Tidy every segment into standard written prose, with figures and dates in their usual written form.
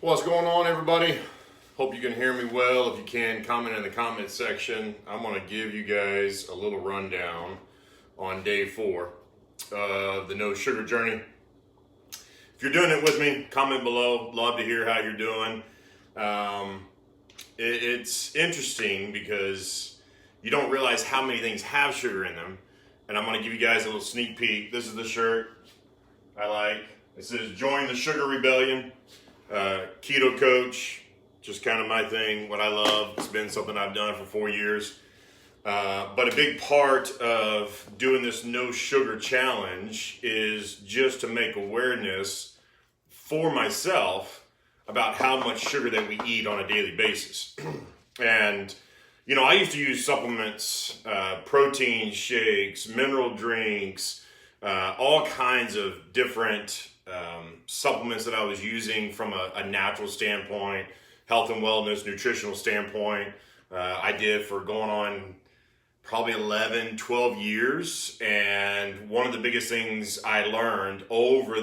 What's going on, everybody? Hope you can hear me well. If you can, comment in the comment section. I'm going to give you guys a little rundown on day 4 of the no sugar journey. If you're doing it with me, comment below. Love to hear how you're doing. It's interesting because you don't realize how many things have sugar in them. And I'm going to give you guys a little sneak peek. This is the shirt I like. It says join the sugar rebellion. Keto coach, just kind of my thing, what I love. It's been something I've done for 4 years. But a big part of doing this no sugar challenge is just to make awareness for myself about how much sugar that we eat on a daily basis. And, you know, I used to use supplements, protein shakes, mineral drinks, all kinds of different supplements that I was using from a natural standpoint, health and wellness, nutritional standpoint. I did for going on probably 11, 12 years. And one of the biggest things I learned over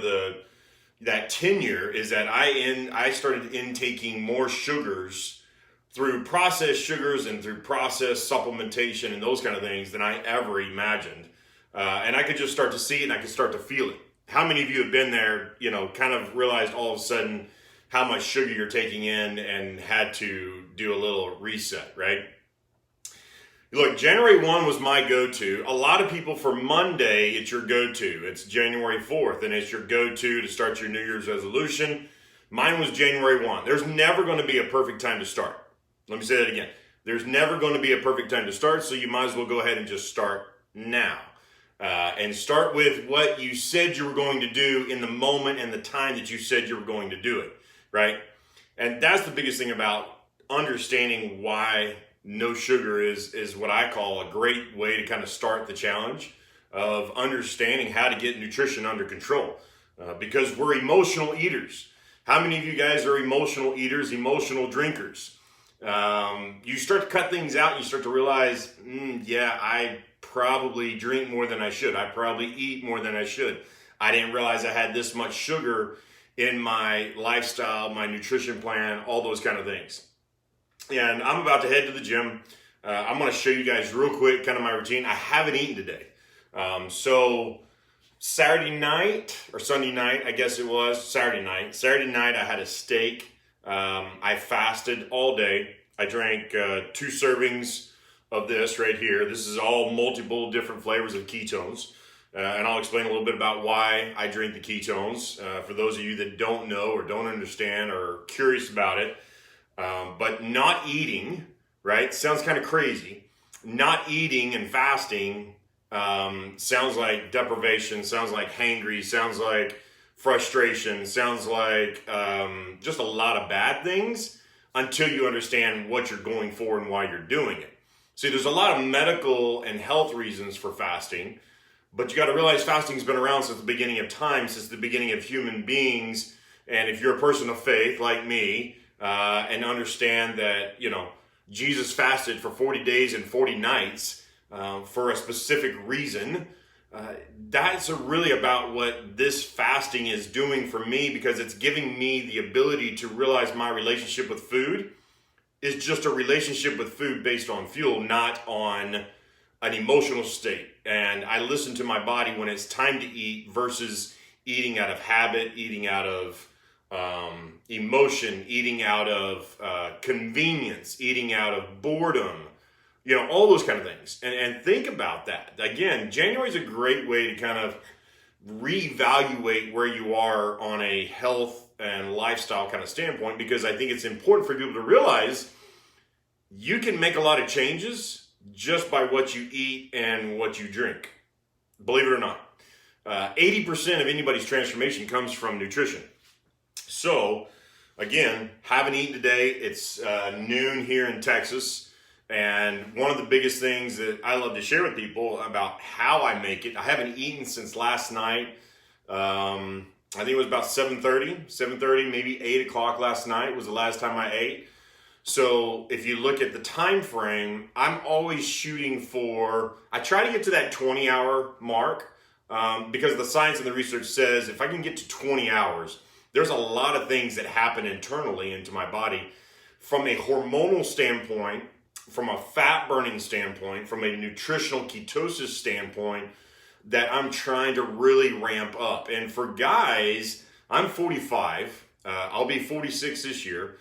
that tenure is that I started intaking more sugars through processed sugars and through processed supplementation and those kind of things than I ever imagined. And I could just start to see it and I could start to feel it. How many of you have been there, you know, kind of realized all of a sudden how much sugar you're taking in and had to do a little reset, right? Look, January 1 was my go-to. A lot of people for Monday, it's your go-to. It's January 4th, and it's your go-to to start your New Year's resolution. Mine was January 1. There's never going to be a perfect time to start. Let me say that again. There's never going to be a perfect time to start, so you might as well go ahead and just start now. And start with what you said you were going to do in the moment and the time that you said you were going to do it, right? And that's the biggest thing about understanding why no sugar is what I call a great way to kind of start the challenge of understanding how to get nutrition under control. Because we're emotional eaters. How many of you guys are emotional eaters, emotional drinkers? You start to cut things out and you start to realize, I probably drink more than I should. I probably eat more than I should. I didn't realize I had this much sugar in my lifestyle, my nutrition plan, all those kind of things. And I'm about to head to the gym. I'm going to show you guys real quick kind of my routine. I haven't eaten today. So Saturday night or Sunday night, I guess it was Saturday night. Saturday night I had a steak. I fasted all day. I drank 2 servings of this right here. This is all multiple different flavors of ketones. And I'll explain a little bit about why I drink the ketones for those of you that don't know or don't understand or curious about it. But not eating, right, sounds kind of crazy. Not eating and fasting sounds like deprivation, sounds like hangry, sounds like frustration, sounds like just a lot of bad things until you understand what you're going for and why you're doing it. See, there's a lot of medical and health reasons for fasting, but you got to realize fasting's been around since the beginning of time, since the beginning of human beings. And if you're a person of faith like me, and understand that, you know, Jesus fasted for 40 days and 40 nights for a specific reason, that's really about what this fasting is doing for me, because it's giving me the ability to realize my relationship with food is just a relationship with food based on fuel, not on an emotional state. And I listen to my body when it's time to eat versus eating out of habit, eating out of emotion, eating out of convenience, eating out of boredom, you know, all those kind of things. And think about that. Again, January is a great way to kind of reevaluate where you are on a health and lifestyle kind of standpoint, because I think it's important for people to realize you can make a lot of changes just by what you eat and what you drink. Believe it or not, 80% of anybody's transformation comes from nutrition. So, again, haven't eaten today. It's noon here in Texas. And one of the biggest things that I love to share with people about how I make it, I haven't eaten since last night. I think it was about 7:30, maybe 8 o'clock last night was the last time I ate. So if you look at the time frame, I'm always shooting for, I try to get to that 20-hour mark because the science and the research says if I can get to 20 hours, There's a lot of things that happen internally into my body from a hormonal standpoint, from a fat burning standpoint, from a nutritional ketosis standpoint that I'm trying to really ramp up. And for guys, I'm 45, I'll be 46 this year.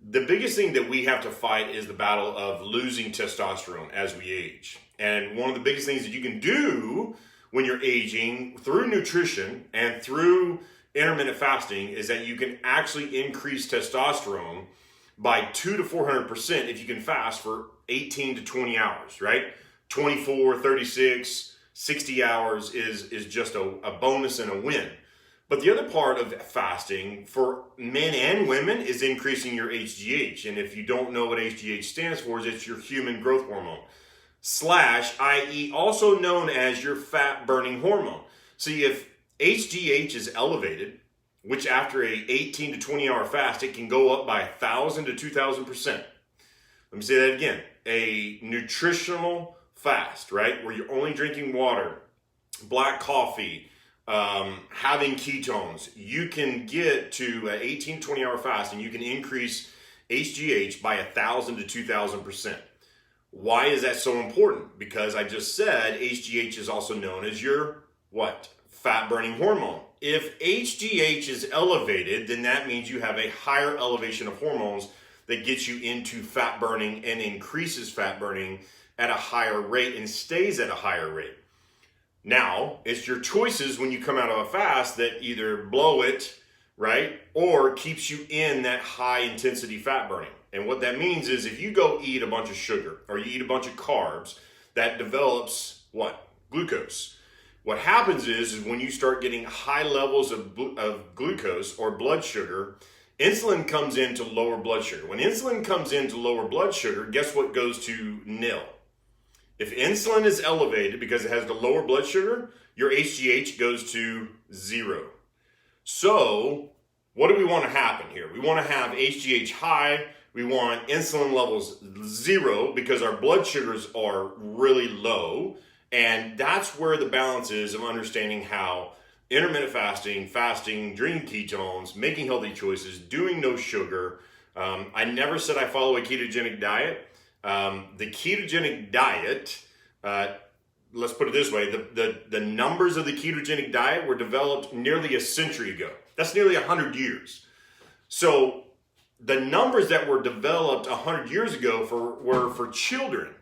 The biggest thing that we have to fight is the battle of losing testosterone as we age. And one of the biggest things that you can do when you're aging through nutrition and through intermittent fasting is that you can actually increase testosterone by 200 to 400% if you can fast for 18 to 20 hours, right? 24, 36, 60 hours is just a bonus and a win. But the other part of fasting for men and women is increasing your HGH. And if you don't know what HGH stands for, it's your human growth hormone / i.e. also known as your fat burning hormone. See, if HGH is elevated, which after a 18 to 20 hour fast, it can go up by 1,000 to 2,000%. Let me say that again. A nutritional fast, right? Where you're only drinking water, black coffee, having ketones, you can get to an 18, 20 hour fast and you can increase HGH by 1,000 to 2,000%. Why is that so important? Because I just said HGH is also known as your what? Fat burning hormone. If HGH is elevated, then that means you have a higher elevation of hormones that gets you into fat burning and increases fat burning at a higher rate and stays at a higher rate. Now, it's your choices when you come out of a fast that either blow it, right, or keeps you in that high intensity fat burning. And what that means is if you go eat a bunch of sugar or you eat a bunch of carbs, that develops what? Glucose. What happens is when you start getting high levels of glucose or blood sugar, insulin comes in to lower blood sugar. When insulin comes in to lower blood sugar, guess what goes to nil? If insulin is elevated because it has the lower blood sugar, your HGH goes to 0. So what do we want to happen here? We want to have HGH high. We want insulin levels 0 because our blood sugars are really low. And that's where the balance is of understanding how intermittent fasting, drinking ketones, making healthy choices, doing no sugar. I never said I follow a ketogenic diet. The ketogenic diet, let's put it this way, the numbers of the ketogenic diet were developed nearly a century ago. That's nearly 100 years. So the numbers that were developed 100 years ago were for children.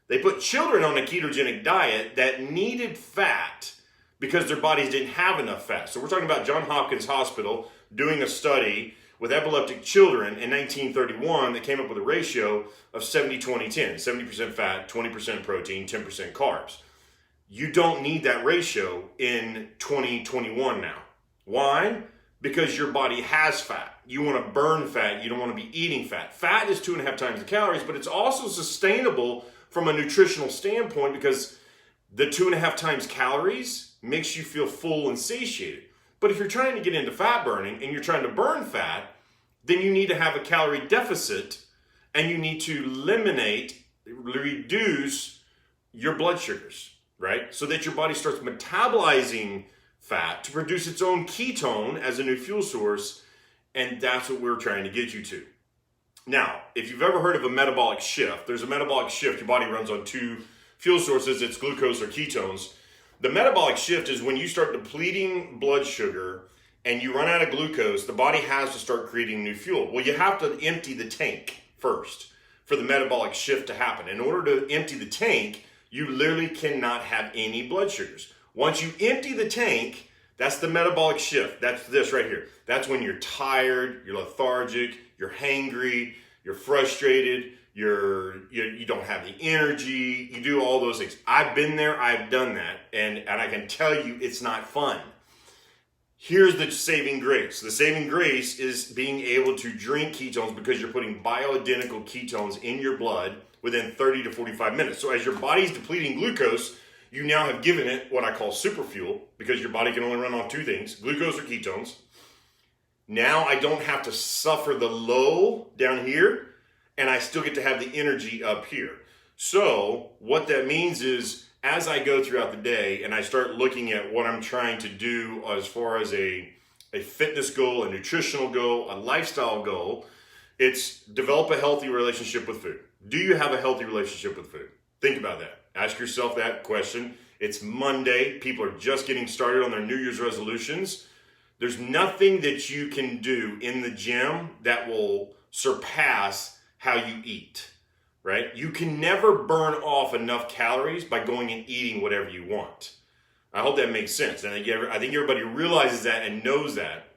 They put children on a ketogenic diet that needed fat because their bodies didn't have enough fat. So we're talking about Johns Hopkins Hospital doing a study with epileptic children in 1931 that came up with a ratio of 70-20-10, 70% fat, 20% protein, 10% carbs. You don't need that ratio in 2021 now. Why? Because your body has fat. You want to burn fat. You don't want to be eating fat. Fat is 2.5 times the calories, but it's also sustainable from a nutritional standpoint because the 2.5 times calories makes you feel full and satiated. But if you're trying to get into fat burning and you're trying to burn fat, then you need to have a calorie deficit and you need to reduce your blood sugars, right? So that your body starts metabolizing fat to produce its own ketone as a new fuel source. And that's what we're trying to get you to. Now, if you've ever heard of a metabolic shift, there's a metabolic shift. Your body runs on 2 fuel sources. It's glucose or ketones. The metabolic shift is when you start depleting blood sugar and you run out of glucose, the body has to start creating new fuel. Well, you have to empty the tank first for the metabolic shift to happen. In order to empty the tank, you literally cannot have any blood sugars. Once you empty the tank, that's the metabolic shift. That's this right here. That's when you're tired, you're lethargic, you're hangry, you're frustrated, you don't have the energy, you do all those things. I've been there, I've done that, and I can tell you it's not fun. Here's the saving grace. The saving grace is being able to drink ketones because you're putting bioidentical ketones in your blood within 30 to 45 minutes. So as your body's depleting glucose, you now have given it what I call super fuel because your body can only run on 2 things, glucose or ketones. Now I don't have to suffer the low down here and I still get to have the energy up here. So what that means is as I go throughout the day and I start looking at what I'm trying to do as far as a a fitness goal, a nutritional goal, a lifestyle goal. It's develop a healthy relationship with food. Do you have a healthy relationship with food? Think about that. Ask yourself that question. It's Monday. People are just getting started on their New Year's resolutions. There's nothing that you can do in the gym that will surpass how you eat, right? You can never burn off enough calories by going and eating whatever you want. I hope that makes sense. And I think everybody realizes that and knows that.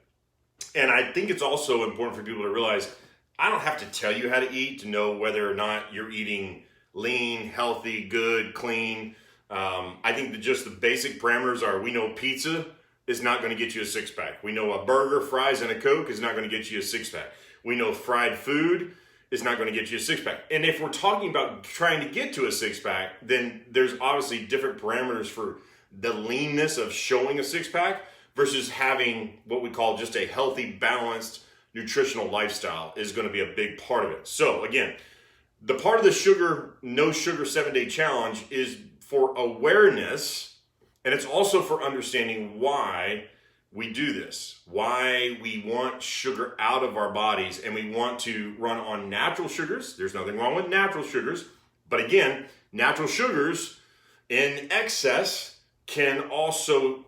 And I think it's also important for people to realize I don't have to tell you how to eat to know whether or not you're eating lean, healthy, good, clean. I think that just the basic parameters are, we know pizza is not going to get you a six-pack. We know a burger, fries, and a Coke is not going to get you a six-pack. We know fried food is not going to get you a six-pack. And if we're talking about trying to get to a six-pack, then there's obviously different parameters for the leanness of showing a six-pack versus having what we call just a healthy, balanced, nutritional lifestyle is going to be a big part of it. So again, the part of the no sugar 7-day challenge is for awareness, and it's also for understanding why we do this, why we want sugar out of our bodies, and we want to run on natural sugars. There's nothing wrong with natural sugars, but again, natural sugars in excess can also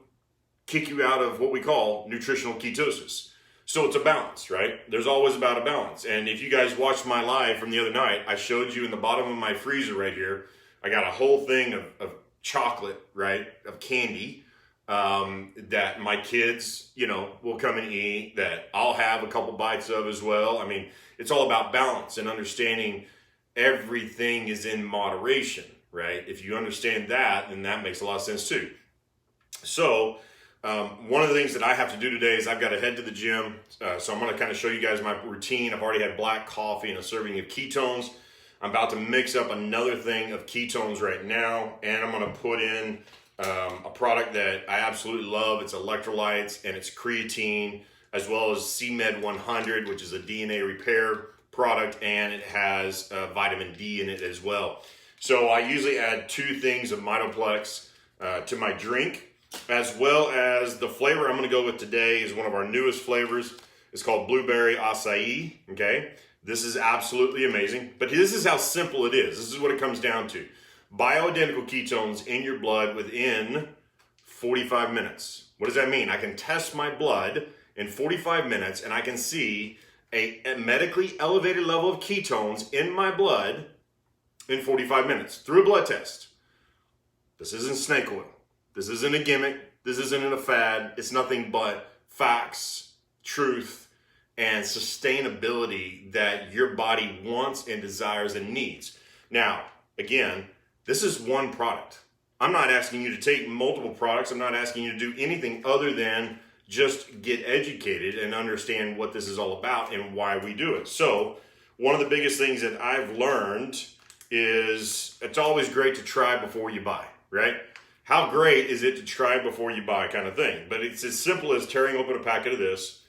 kick you out of what we call nutritional ketosis. So it's a balance, right? There's always about a balance. And if you guys watched my live from the other night, I showed you in the bottom of my freezer right here, I got a whole thing of chocolate, right? Of candy that my kids, will come and eat, that I'll have a couple bites of as well. I mean, it's all about balance and understanding everything is in moderation, right? If you understand that, then that makes a lot of sense too. So, one of the things that I have to do today is I've got to head to the gym. So I'm going to kind of show you guys my routine. I've already had black coffee and a serving of ketones. I'm about to mix up another thing of ketones right now. And I'm going to put in a product that I absolutely love. It's electrolytes and it's creatine, as well as CMed 100, which is a DNA repair product. And it has vitamin D in it as well. So I usually add 2 things of Mitoplex to my drink, as well as the flavor I'm going to go with today is one of our newest flavors. It's called Blueberry Acai, okay? This is absolutely amazing, but this is how simple it is. This is what it comes down to. Bioidentical ketones in your blood within 45 minutes. What does that mean? I can test my blood in 45 minutes and I can see a medically elevated level of ketones in my blood in 45 minutes through a blood test. This isn't snake oil. This isn't a gimmick. This isn't a fad. It's nothing but facts, truth, and sustainability that your body wants and desires and needs. Now, again, this is one product. I'm not asking you to take multiple products. I'm not asking you to do anything other than just get educated and understand what this is all about and why we do it. So, one of the biggest things that I've learned is it's always great to try before you buy, right? How great is it to try before you buy kind of thing? But it's as simple as tearing open a packet of this,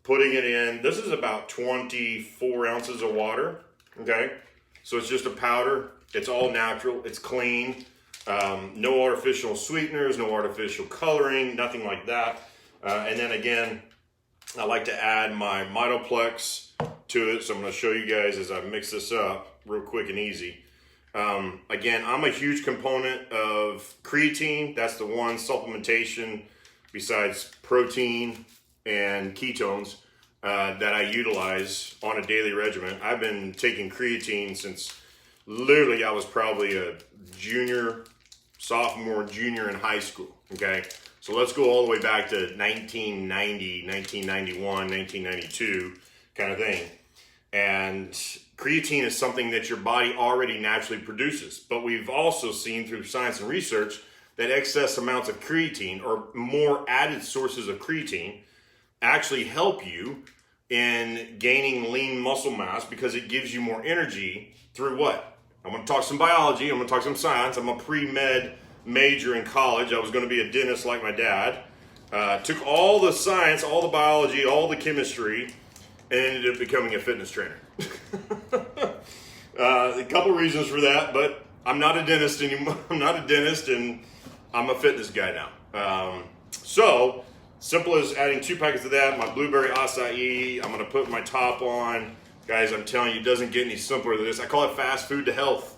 putting it in. This is about 24 ounces of water, okay? So it's just a powder. It's all natural. It's clean. No artificial sweeteners, no artificial coloring, nothing like that. And then again, I like to add my Mitoplex to it. So I'm going to show you guys as I mix this up real quick and easy. Again, I'm a huge component of creatine. That's the one supplementation besides protein and ketones that I utilize on a daily regimen. I've been taking creatine since literally I was probably a sophomore, junior in high school. Okay. So let's go all the way back to 1990, 1991, 1992 kind of thing. And creatine is something that your body already naturally produces. But we've also seen through science and research that excess amounts of creatine or more added sources of creatine actually help you in gaining lean muscle mass because it gives you more energy through what? I'm going to talk some biology. I'm going to talk some science. I'm a pre-med major in college. I was going to be a dentist like my dad. Took all the science, all the biology, all the chemistry, and ended up becoming a fitness trainer. A couple reasons for that, but I'm not a dentist anymore. I'm not a dentist, and I'm a fitness guy now. So Simple as adding 2 packets of that, my blueberry acai. I'm gonna put my top on. Guys, I'm telling you, it doesn't get any simpler than this. I call it fast food to health.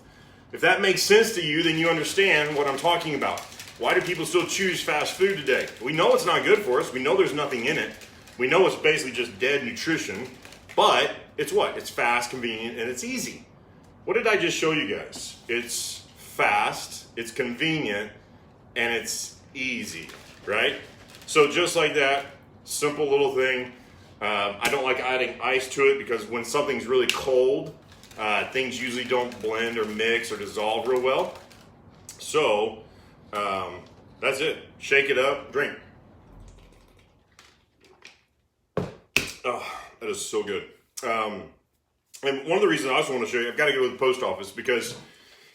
If that makes sense to you, then you understand what I'm talking about. Why do people still choose fast food today? We know it's not good for us. We know there's nothing in it. We know it's basically just dead nutrition, but it's what? It's fast, convenient, and it's easy. What did I just show you guys? It's fast, it's convenient, and it's easy, right? So just like that, simple little thing. I don't like adding ice to it because when something's really cold, things usually don't blend or mix or dissolve real well. So that's it. Shake it up, drink. Oh, that is so good. And one of the reasons I also want to show you, I've got to go to the post office because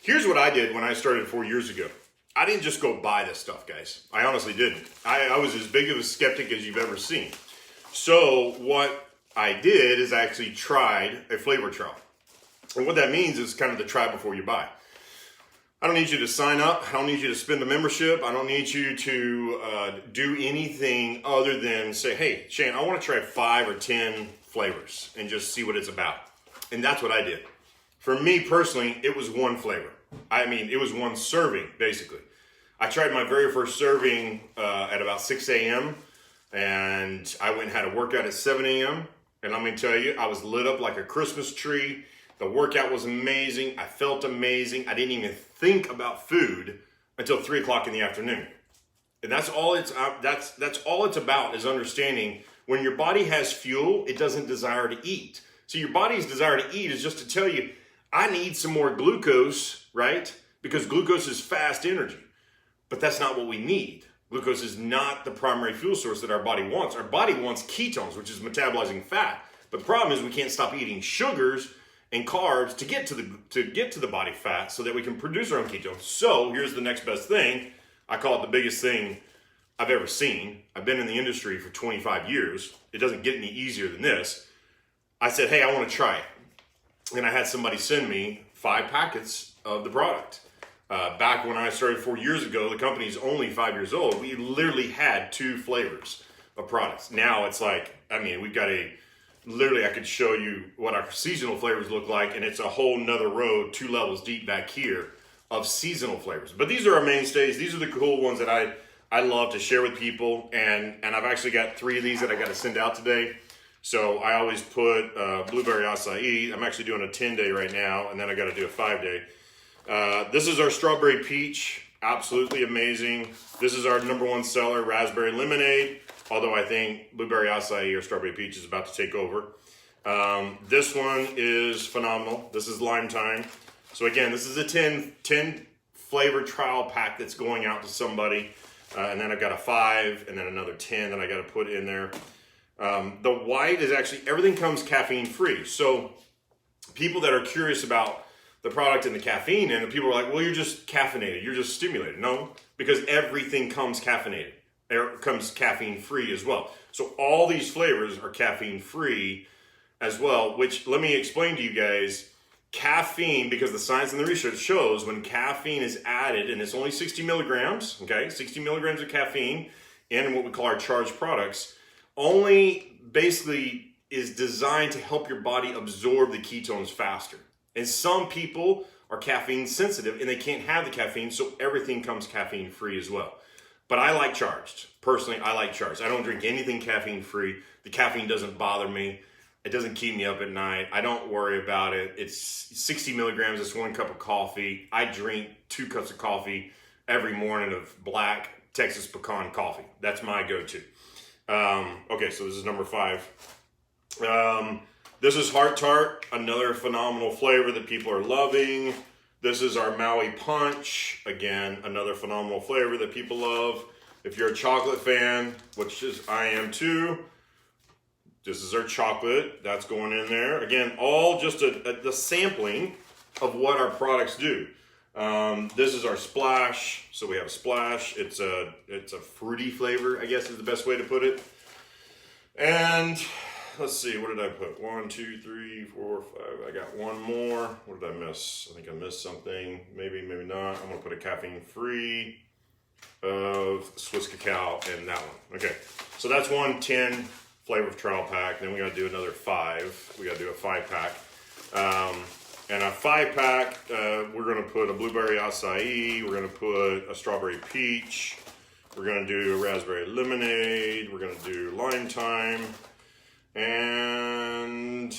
here's what I did when I started 4 years ago. I didn't just go buy this stuff, guys. I honestly didn't. I was as big of a skeptic as you've ever seen. So what I did is I actually tried a flavor trial. And what that means is kind of the try before you buy. I don't need you to sign up. I don't need you to spend a membership. I don't need you to do anything other than say, hey, Shane, I want to try 5 or 10 flavors and just see what it's about. And that's what I did. For me personally, it was one flavor. I mean, it was one serving, basically. I tried my very first serving at about 6 a.m. and I went and had a workout at 7 a.m. And I'm going to tell you, I was lit up like a Christmas tree. The workout was amazing. I felt amazing. I didn't even think about food until 3 o'clock in the afternoon. And that's all it's about, is understanding when your body has fuel, it doesn't desire to eat. So your body's desire to eat is just to tell you, I need some more glucose, right? Because glucose is fast energy. But that's not what we need. Glucose is not the primary fuel source that our body wants. Our body wants ketones, which is metabolizing fat. But the problem is we can't stop eating sugars and carbs to get to the body fat so that we can produce our own ketones. So here's the next best thing. I call it the biggest thing I've ever seen. I've been in the industry for 25 years. It doesn't get any easier than this. I said, hey, I want to try it. And I had somebody send me 5 packets of the product. Back when I started 4 years ago, the company's only 5 years old. We literally had 2 flavors of products. Now it's like, I mean, we've got literally I could show you what our seasonal flavors look like, and it's a whole nother road, 2 levels deep back here of seasonal flavors. But these are our mainstays. These are the cool ones that I love to share with people. And I've actually got 3 of these that I got to send out today. So I always put blueberry acai. I'm actually doing a 10-day right now, and then I got to do a 5-day. This is our strawberry peach, absolutely amazing. This is our #1 seller, raspberry lemonade, although I think blueberry acai or strawberry peach is about to take over. This one is phenomenal. This is lime thyme. So again, this is a 10 flavor trial pack that's going out to somebody. And then I've got a 5 and then another 10 that I got to put in there. The white is actually, everything comes caffeine free. So people that are curious about the product and the caffeine, and people are like, well, you're just caffeinated, you're just stimulated. No, because everything comes caffeinated. It comes caffeine free as well. So all these flavors are caffeine free as well, which let me explain to you guys. Caffeine, because the science and the research shows when caffeine is added, and it's only 60 milligrams, okay, 60 milligrams of caffeine in what we call our charged products, only basically is designed to help your body absorb the ketones faster. And some people are caffeine sensitive and they can't have the caffeine, so everything comes caffeine free as well. But I like charged. Personally, I like charged. I don't drink anything caffeine free. The caffeine doesn't bother me. It doesn't keep me up at night. I don't worry about it. It's 60 milligrams. It's 1 cup of coffee. I drink 2 cups of coffee every morning of black Texas pecan coffee. That's my go-to. Okay, so this is number 5. This is Heart Tart, another phenomenal flavor that people are loving. This is our Maui Punch, again, another phenomenal flavor that people love. If you're a chocolate fan, which is I am too, this is our chocolate, that's going in there. Again, all just the sampling of what our products do. This is our Splash, so we have a Splash. It's a fruity flavor, I guess is the best way to put it. And let's see, what did I put? 1, 2, 3, 4, 5. I got one more. What did I miss? I think I missed something. Maybe, maybe not. I'm gonna put a caffeine free. of Swiss cacao in that one. Okay, so that's one 10 flavor trial pack. Then we got to do another 5. We got to do a 5-pack. And a 5-pack, we're going to put a blueberry acai. We're going to put a strawberry peach. We're going to do a raspberry lemonade. We're going to do lime thyme. And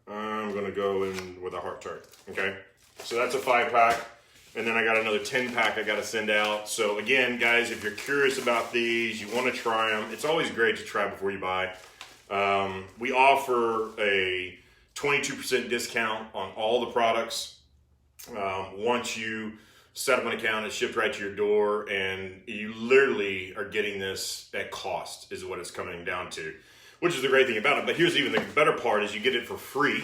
I'm going to go in with a heart tart. Okay, so that's a 5-pack. And then I got another 10-pack I got to send out. So again, guys, if you're curious about these, you want to try them, it's always great to try before you buy. We offer a 22% discount on all the products. Once you set up an account, it's shipped right to your door, and you literally are getting this at cost is what it's coming down to, which is the great thing about it. But here's even the better part is you get it for free.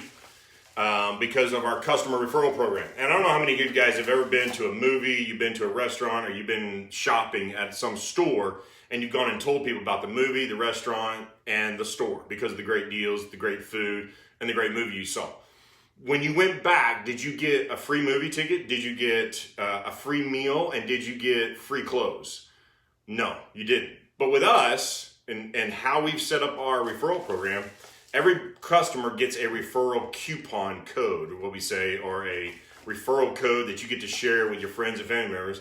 Because of our customer referral program. And I don't know how many of you guys have ever been to a movie, you've been to a restaurant, or you've been shopping at some store, and you've gone and told people about the movie, the restaurant, and the store because of the great deals, the great food, and the great movie you saw. When you went back, did you get a free movie ticket? Did you get a free meal? And did you get free clothes? No, you didn't. But with us, and how we've set up our referral program, every customer gets a referral coupon code, what we say, or a referral code that you get to share with your friends and family members.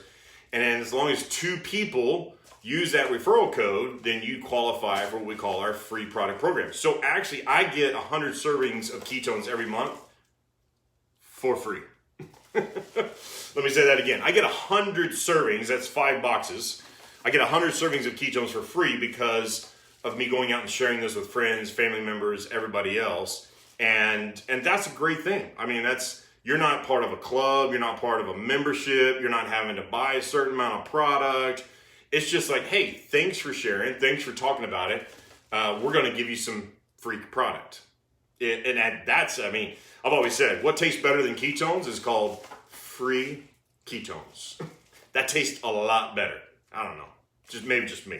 And as long as 2 people use that referral code, then you qualify for what we call our free product program. So actually, I get 100 servings of ketones every month for free. Let me say that again. I get 100 servings, that's 5 boxes. I get 100 servings of ketones for free because of me going out and sharing this with friends, family members, everybody else. And that's a great thing. I mean, you're not part of a club, you're not part of a membership, you're not having to buy a certain amount of product. It's just like, hey, thanks for sharing, thanks for talking about it. We're gonna give you some free product. I mean, I've always said, what tastes better than ketones is called free ketones. That tastes a lot better. I don't know, maybe just me.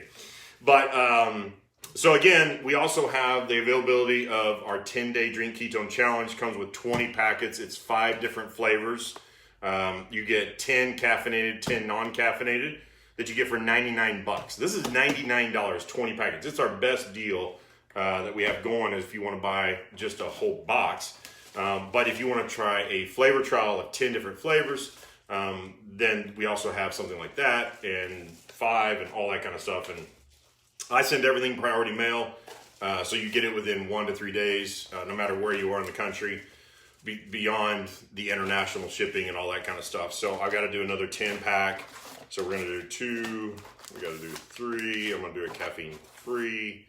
But, so again, we also have the availability of our 10-day Drink Ketone Challenge. Comes with 20 packets. It's 5 different flavors. You get 10 caffeinated, 10 non-caffeinated that you get for $99. This is $99, 20 packets. It's our best deal that we have going if you want to buy just a whole box. But if you want to try a flavor trial of 10 different flavors, then we also have something like that, and 5 and all that kind of stuff. And I send everything priority mail, so you get it within 1 to 3 days, no matter where you are in the country, beyond the international shipping and all that kind of stuff. So I got to do another 10-pack. So we're going to do 2, we got to do 3, I'm going to do a caffeine free,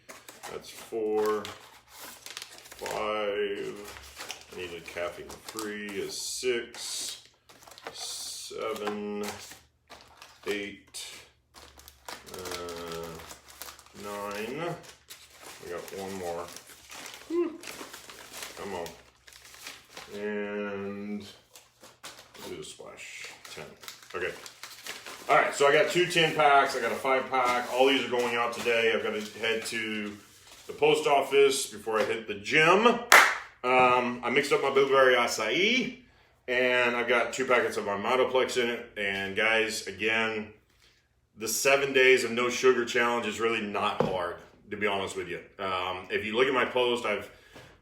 that's 4, 5, I need a caffeine free is 6, 7, 8, 9, we got 1 more, whew. Come on, and do the splash, 10, okay. All right, so I got 2 10-packs, I got a 5-pack, all these are going out today. I've got to head to the post office before I hit the gym. I mixed up my blueberry acai, and I've got 2 packets of my Mitoplex in it. And guys, again, the 7 days of no sugar challenge is really not hard, to be honest with you. If you look at my post, I've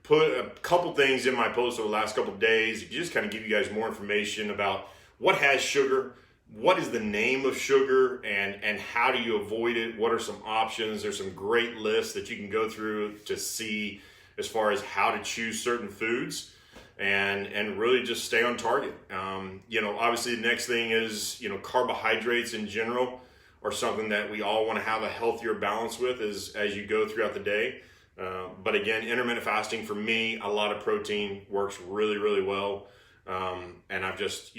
put a couple things in my post over the last couple of days to just kind of give you guys more information about what has sugar, what is the name of sugar, and how do you avoid it? What are some options? There's some great lists that you can go through to see as far as how to choose certain foods and really just stay on target. Obviously the next thing is, carbohydrates in general are something that we all want to have a healthier balance with as you go throughout the day. But again, intermittent fasting for me, a lot of protein works really, really well. And I've just,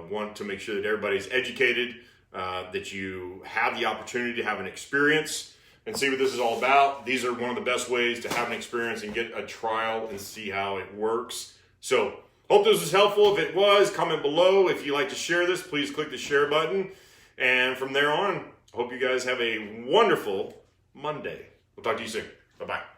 want to make sure that everybody's educated, that you have the opportunity to have an experience and see what this is all about. These are one of the best ways to have an experience and get a trial and see how it works. So hope this was helpful. If it was, comment below. If you like to share this, please click the share button. And from there on, I hope you guys have a wonderful Monday. We'll talk to you soon. Bye-bye.